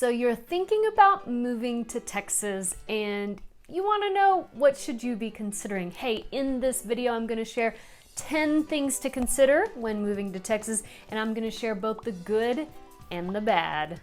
So you're thinking about moving to Texas and you want to know what should you be considering. Hey, in this video I'm going to share 10 things to consider when moving to Texas, and I'm going to share both the good and the bad.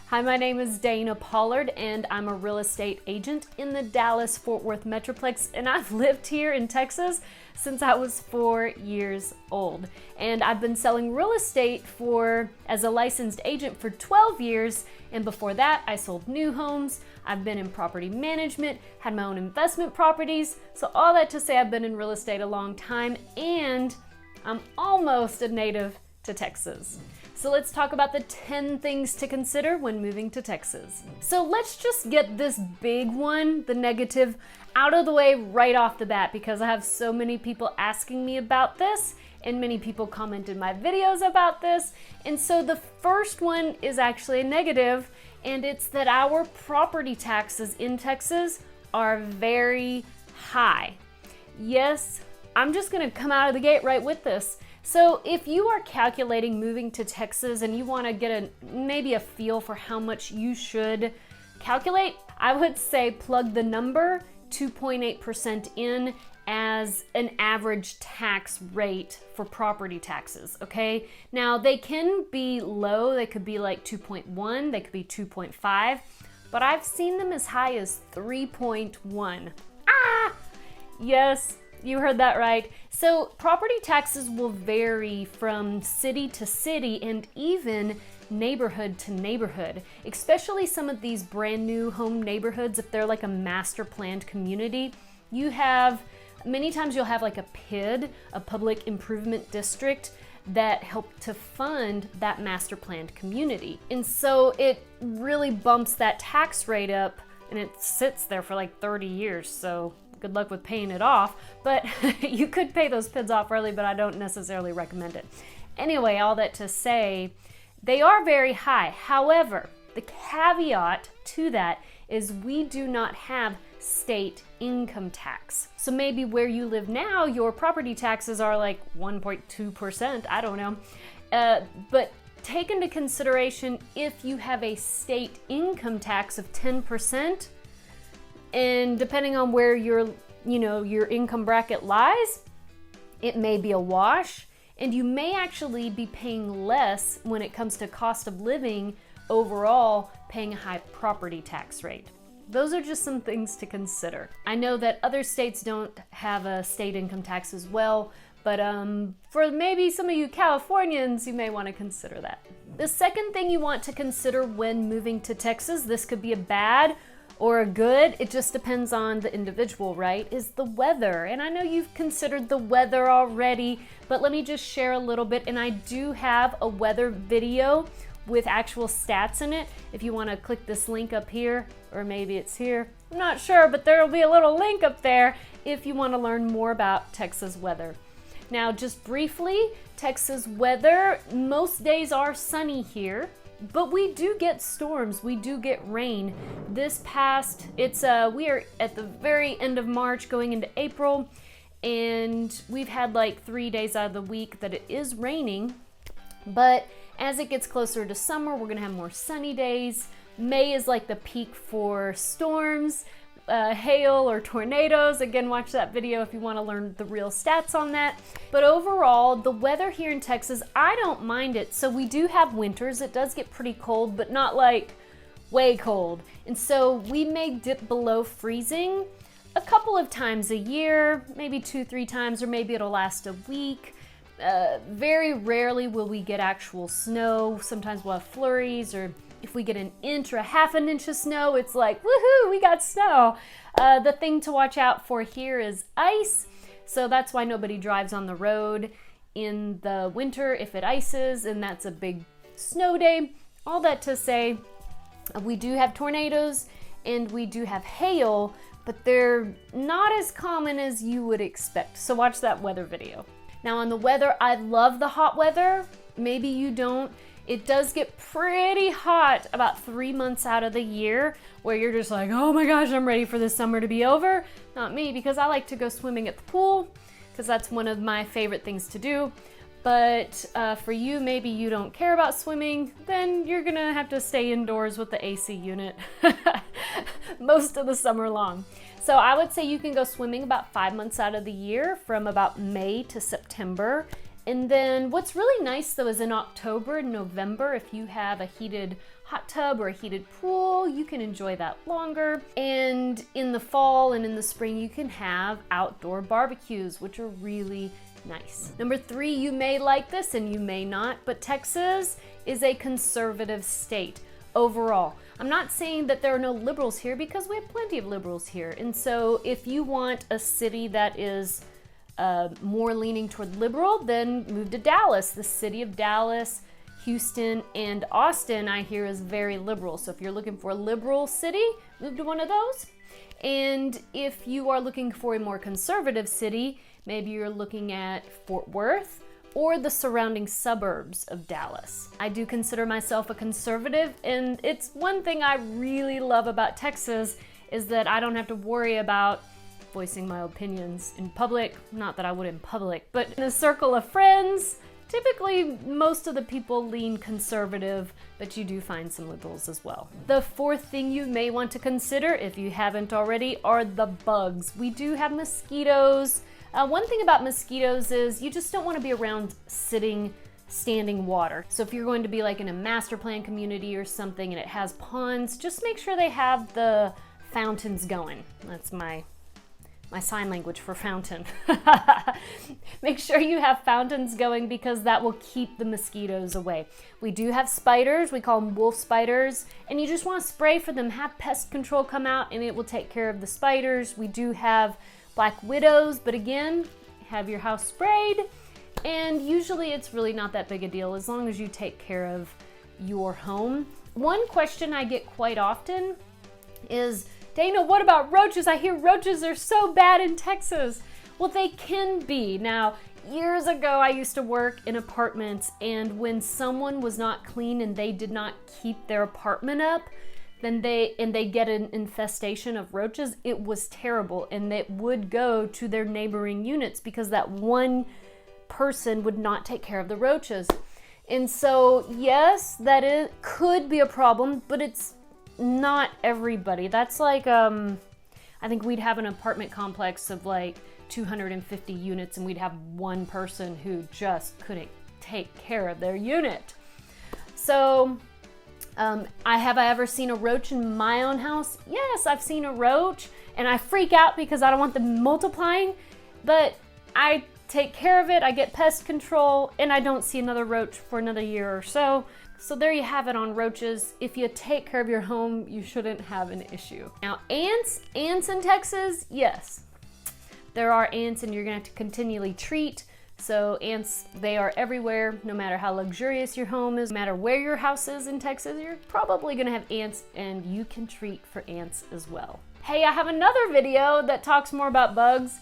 Hi, my name is Dana Pollard and I'm a real estate agent in the Dallas-Fort Worth Metroplex, and I've lived here in Texas since I was 4 years old. And I've been selling real estate as a licensed agent for 12 years, and before that I sold new homes. I've been in property management, had my own investment properties. So all that to say, I've been in real estate a long time and I'm almost a native to Texas. So let's talk about the 10 things to consider when moving to Texas. So let's just get this big one, the negative, out of the way right off the bat, because I have so many people asking me about this and many people commented my videos about this. And so the first one is actually a negative, and it's that our property taxes in Texas are very high. Yes, I'm just gonna come out of the gate right with this. So if you are calculating moving to Texas and you want to get maybe a feel for how much you should calculate, I would say plug the number 2.8% in as an average tax rate for property taxes, okay? Now they can be low, they could be like 2.1, they could be 2.5, but I've seen them as high as 3.1. Yes, you heard that right. So property taxes will vary from city to city and even neighborhood to neighborhood, especially some of these brand new home neighborhoods. If they're like a master planned community, many times you'll have like a PID, a public improvement district, that help to fund that master planned community. And so it really bumps that tax rate up, and it sits there for like 30 years. So good luck with paying it off, but you could pay those PIDs off early, but I don't necessarily recommend it. Anyway, all that to say, they are very high. However, the caveat to that is we do not have state income tax. So maybe where you live now, your property taxes are like 1.2%, I don't know. But take into consideration if you have a state income tax of 10%, and depending on where your income bracket lies, it may be a wash, and you may actually be paying less when it comes to cost of living overall, paying a high property tax rate. Those are just some things to consider. I know that other states don't have a state income tax as well, but for maybe some of you Californians, you may want to consider that. The second thing you want to consider when moving to Texas, this could be a bad or a good, it just depends on the individual, right, is the weather. And I know you've considered the weather already, but let me just share a little bit. And I do have a weather video with actual stats in it. If you want to click this link up here, or maybe it's here, I'm not sure, but there will be a little link up there if you want to learn more about Texas weather. Now, just briefly, Texas weather, most days are sunny here, but we do get storms, we do get rain. We are at the very end of March going into April, and we've had like 3 days out of the week that it is raining. But as it gets closer to summer, we're gonna have more sunny days. May is like the peak for storms, hail or tornadoes. Again, watch that video if you want to learn the real stats on that. But overall, the weather here in Texas, I don't mind it. So we do have winters. It does get pretty cold, but not like way cold. And so we may dip below freezing a couple of times a year, maybe 2-3 times, or maybe it'll last a week. Very rarely will we get actual snow. Sometimes we'll have flurries, or if we get an inch or a half an inch of snow, it's like, woohoo, we got snow. The thing to watch out for here is ice. So that's why nobody drives on the road in the winter if it ices, and that's a big snow day. All that to say, we do have tornadoes and we do have hail, but they're not as common as you would expect. So watch that weather video. Now on the weather, I love the hot weather. Maybe you don't. It does get pretty hot about 3 months out of the year, where you're just like, oh my gosh, I'm ready for this summer to be over. Not me, because I like to go swimming at the pool, because that's one of my favorite things to do. But for you, maybe you don't care about swimming, then you're gonna have to stay indoors with the AC unit most of the summer long. So I would say you can go swimming about 5 months out of the year, from about May to September. And then what's really nice though is in October and November, if you have a heated hot tub or a heated pool, you can enjoy that longer. And in the fall and in the spring, you can have outdoor barbecues, which are really nice. Number 3, you may like this and you may not, but Texas is a conservative state overall. I'm not saying that there are no liberals here, because we have plenty of liberals here. And so if you want a city that is more leaning toward liberal, then move to Dallas. The city of Dallas, Houston, and Austin, I hear, is very liberal. So if you're looking for a liberal city, move to one of those. And if you are looking for a more conservative city, maybe you're looking at Fort Worth or the surrounding suburbs of Dallas. I do consider myself a conservative, and it's one thing I really love about Texas is that I don't have to worry about voicing my opinions in public. Not that I would in public, but in a circle of friends, typically most of the people lean conservative, but you do find some liberals as well. The 4th thing you may want to consider, if you haven't already, are the bugs. We do have mosquitoes. One thing about mosquitoes is you just don't want to be around standing water. So if you're going to be like in a master plan community or something and it has ponds, just make sure they have the fountains going. That's my sign language for fountain. Make sure you have fountains going, because that will keep the mosquitoes away. We do have spiders, we call them wolf spiders, and you just want to spray for them. Have pest control come out and it will take care of the spiders. We do have black widows, but again, have your house sprayed, and usually it's really not that big a deal as long as you take care of your home. One question I get quite often is, Dana, what about roaches? I hear roaches are so bad in Texas. Well, they can be. Now, years ago, I used to work in apartments, and when someone was not clean and they did not keep their apartment up, then they get an infestation of roaches. It was terrible, and it would go to their neighboring units because that one person would not take care of the roaches. And so, yes, could be a problem, but it's not everybody. That's like, I think we'd have an apartment complex of like 250 units, and we'd have one person who just couldn't take care of their unit. So, have I ever seen a roach in my own house? Yes, I've seen a roach, and I freak out because I don't want them multiplying, but I take care of it, I get pest control, and I don't see another roach for another year or so. So there you have it on roaches. If you take care of your home, you shouldn't have an issue. Now, ants in Texas, yes. There are ants, and you're gonna have to continually treat. So ants, they are everywhere, no matter how luxurious your home is, no matter where your house is in Texas, you're probably gonna have ants, and you can treat for ants as well. Hey, I have another video that talks more about bugs.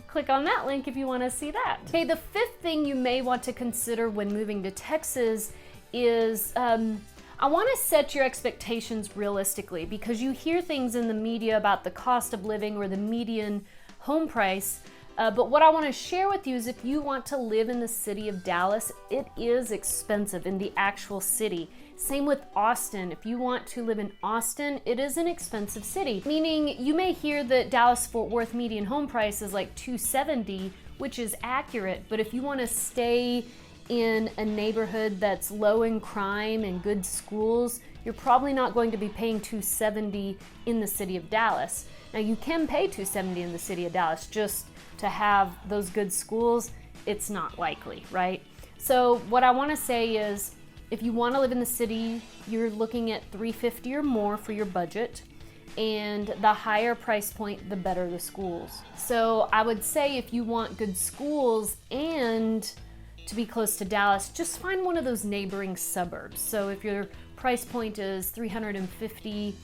Click on that link if you wanna see that. Okay, the 5th thing you may want to consider when moving to Texas is, I wanna set your expectations realistically, because you hear things in the media about the cost of living or the median home price. But what I want to share with you is, if you want to live in the city of Dallas, it is expensive in the actual city. Same with Austin. If you want to live in Austin, it is an expensive city. Meaning, you may hear that Dallas-Fort Worth median home price is like $270, which is accurate. But if you want to stay in a neighborhood that's low in crime and good schools, you're probably not going to be paying $270 in the city of Dallas. Now, you can pay $270 in the city of Dallas, just to have those good schools, it's not likely, right? So what I want to say is, if you want to live in the city, you're looking at $350 or more for your budget, and the higher price point, the better the schools. So I would say, if you want good schools and to be close to Dallas, just find one of those neighboring suburbs. So if your price point is $350,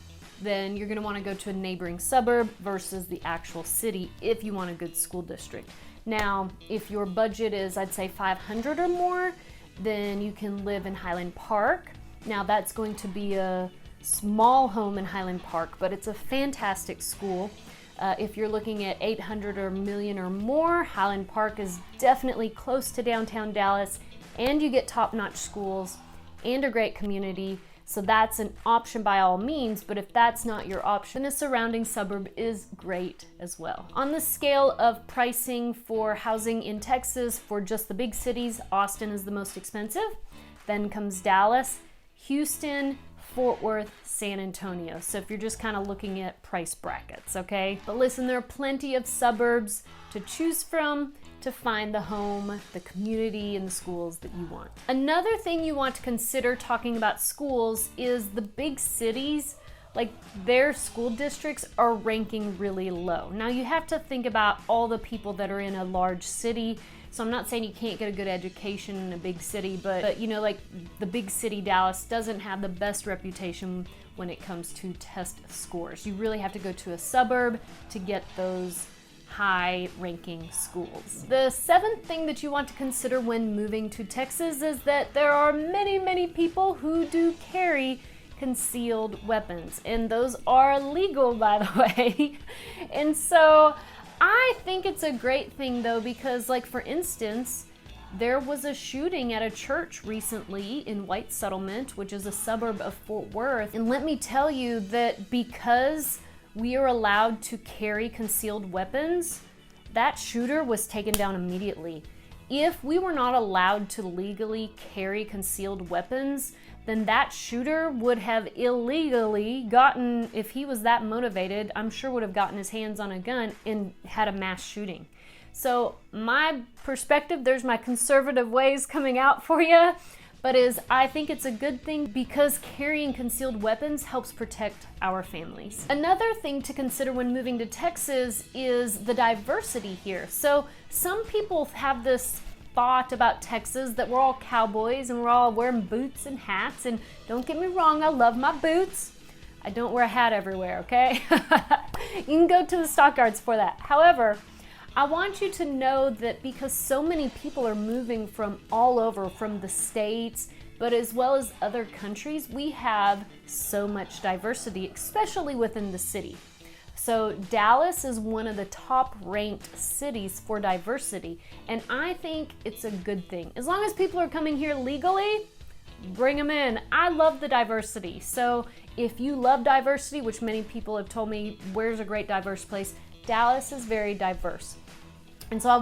then you're going to want to go to a neighboring suburb versus the actual city if you want a good school district. Now, if your budget is, I'd say, $500 or more, then you can live in Highland Park. Now, that's going to be a small home in Highland Park, but it's a fantastic school. If you're looking at 800 or million or more, Highland Park is definitely close to downtown Dallas, and you get top-notch schools and a great community. So that's an option by all means, but if that's not your option, a surrounding suburb is great as well. On the scale of pricing for housing in Texas for just the big cities, Austin is the most expensive. Then comes Dallas, Houston, Fort Worth, San Antonio. So if you're just kind of looking at price brackets, okay? But listen, there are plenty of suburbs to choose from to find the home, the community, and the schools that you want. Another thing you want to consider talking about schools is the big cities, like their school districts are ranking really low. Now you have to think about all the people that are in a large city. So I'm not saying you can't get a good education in a big city, but you know, like the big city Dallas doesn't have the best reputation when it comes to test scores. You really have to go to a suburb to get those high-ranking schools. The seventh thing that you want to consider when moving to Texas is that there are many people who do carry concealed weapons, and those are legal, by the way. And so I think it's a great thing though, because like for instance, there was a shooting at a church recently in White Settlement, which is a suburb of Fort Worth. And let me tell you that because we are allowed to carry concealed weapons, that shooter was taken down immediately. If we were not allowed to legally carry concealed weapons, then that shooter would have illegally gotten, if he was that motivated, I'm sure would have gotten his hands on a gun and had a mass shooting. So my perspective, there's my conservative ways coming out for you, but I think it's a good thing because carrying concealed weapons helps protect our families. Another thing to consider when moving to Texas is the diversity here. So some people have this thought about Texas that we're all cowboys and we're all wearing boots and hats, and don't get me wrong, I love my boots. I don't wear a hat everywhere, okay? You can go to the stockyards for that. However, I want you to know that because so many people are moving from all over, from the States, but as well as other countries, we have so much diversity, especially within the city. So Dallas is one of the top ranked cities for diversity, and I think it's a good thing. As long as people are coming here legally, bring them in. I love the diversity. So if you love diversity, which many people have told me, where's a great diverse place? Dallas is very diverse. And so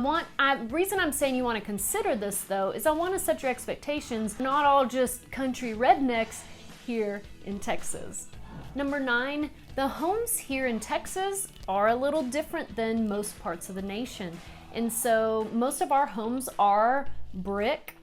reason I'm saying you want to consider this though, is I want to set your expectations, not all just country rednecks here in Texas. Number 9, the homes here in Texas are a little different than most parts of the nation. And so most of our homes are brick,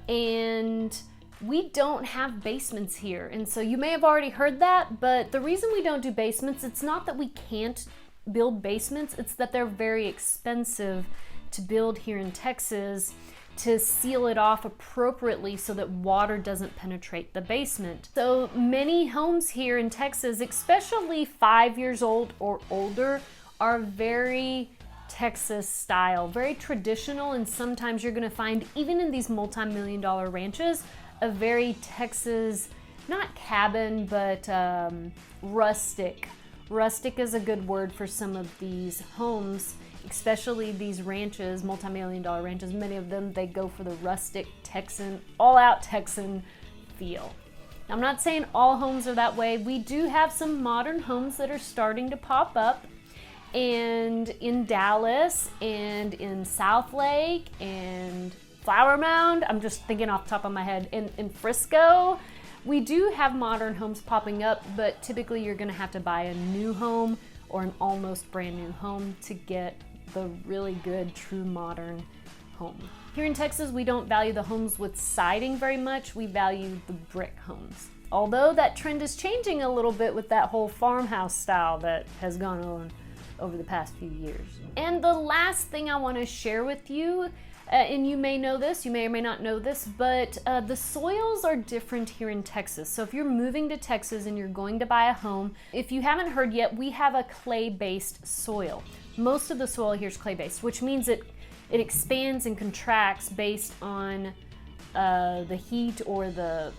and we don't have basements here. And so you may have already heard that, but the reason we don't do basements, it's not that we can't build basements, it's that they're very expensive to build here in Texas to seal it off appropriately so that water doesn't penetrate the basement. So many homes here in Texas, especially 5 years old or older, are very Texas style, very traditional, and sometimes you're gonna find, even in these multi-million-dollar ranches, a very Texas, not cabin, but rustic. Rustic is a good word for some of these homes, especially these ranches, multi-million-dollar ranches. Many of them, they go for the rustic Texan, all-out Texan feel. I'm not saying all homes are that way. We do have some modern homes that are starting to pop up, and in Dallas and in Southlake and Flower Mound, I'm just thinking off the top of my head, in Frisco, we do have modern homes popping up, but typically you're gonna have to buy a new home or an almost brand new home to get the really good, true modern home. Here in Texas, we don't value the homes with siding very much. We value the brick homes. Although that trend is changing a little bit with that whole farmhouse style that has gone on over the past few years. And the last thing I wanna share with you, and you may know this, you may or may not know this, but the soils are different here in Texas. So if you're moving to Texas and you're going to buy a home, if you haven't heard yet, we have a clay-based soil. Most of the soil here is clay-based, which means it expands and contracts based on the heat or the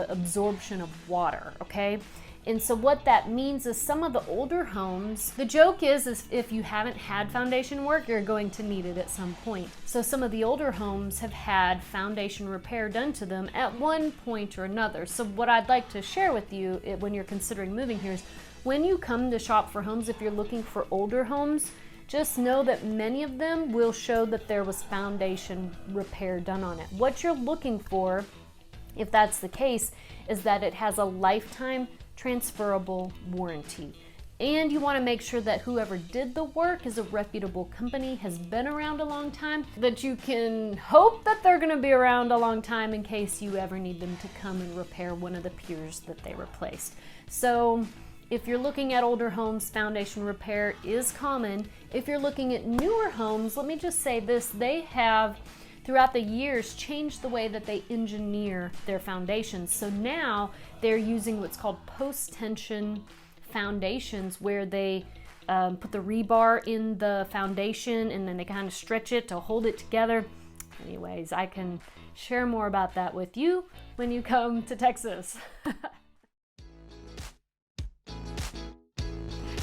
absorption of water, okay? And so what that means is some of the older homes, the joke is if you haven't had foundation work, you're going to need it at some point. So some of the older homes have had foundation repair done to them at one point or another. So what I'd like to share with you when you're considering moving here is when you come to shop for homes, if you're looking for older homes, just know that many of them will show that there was foundation repair done on it. What you're looking for, if that's the case, is that it has a lifetime transferable warranty. And you want to make sure that whoever did the work is a reputable company, has been around a long time, that you can hope that they're going to be around a long time in case you ever need them to come and repair one of the piers that they replaced. So if you're looking at older homes, foundation repair is common. If you're looking at newer homes, let me just say this, they have throughout the years changed the way that they engineer their foundations. So now they're using what's called post-tension foundations, where they put the rebar in the foundation and then they kind of stretch it to hold it together. Anyways, I can share more about that with you when you come to Texas.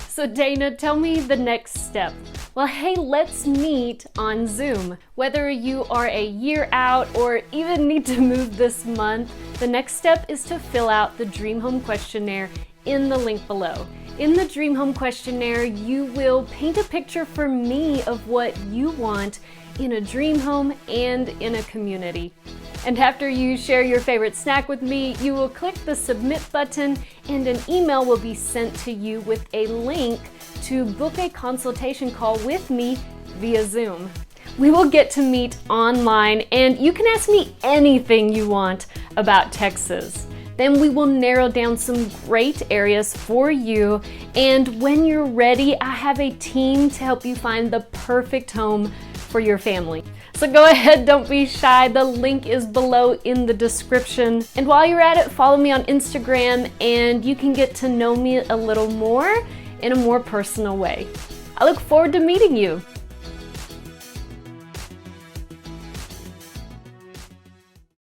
So Dana, tell me the next step. Well, hey, let's meet on Zoom. Whether you are a year out or even need to move this month, the next step is to fill out the Dream Home Questionnaire in the link below. In the Dream Home Questionnaire, you will paint a picture for me of what you want in a dream home and in a community. And after you share your favorite snack with me, you will click the submit button and an email will be sent to you with a link to book a consultation call with me via Zoom. We will get to meet online and you can ask me anything you want about Texas. Then we will narrow down some great areas for you, and when you're ready, I have a team to help you find the perfect home for your family. So go ahead, don't be shy. The link is below in the description. And while you're at it, follow me on Instagram and you can get to know me a little more in a more personal way. I look forward to meeting you.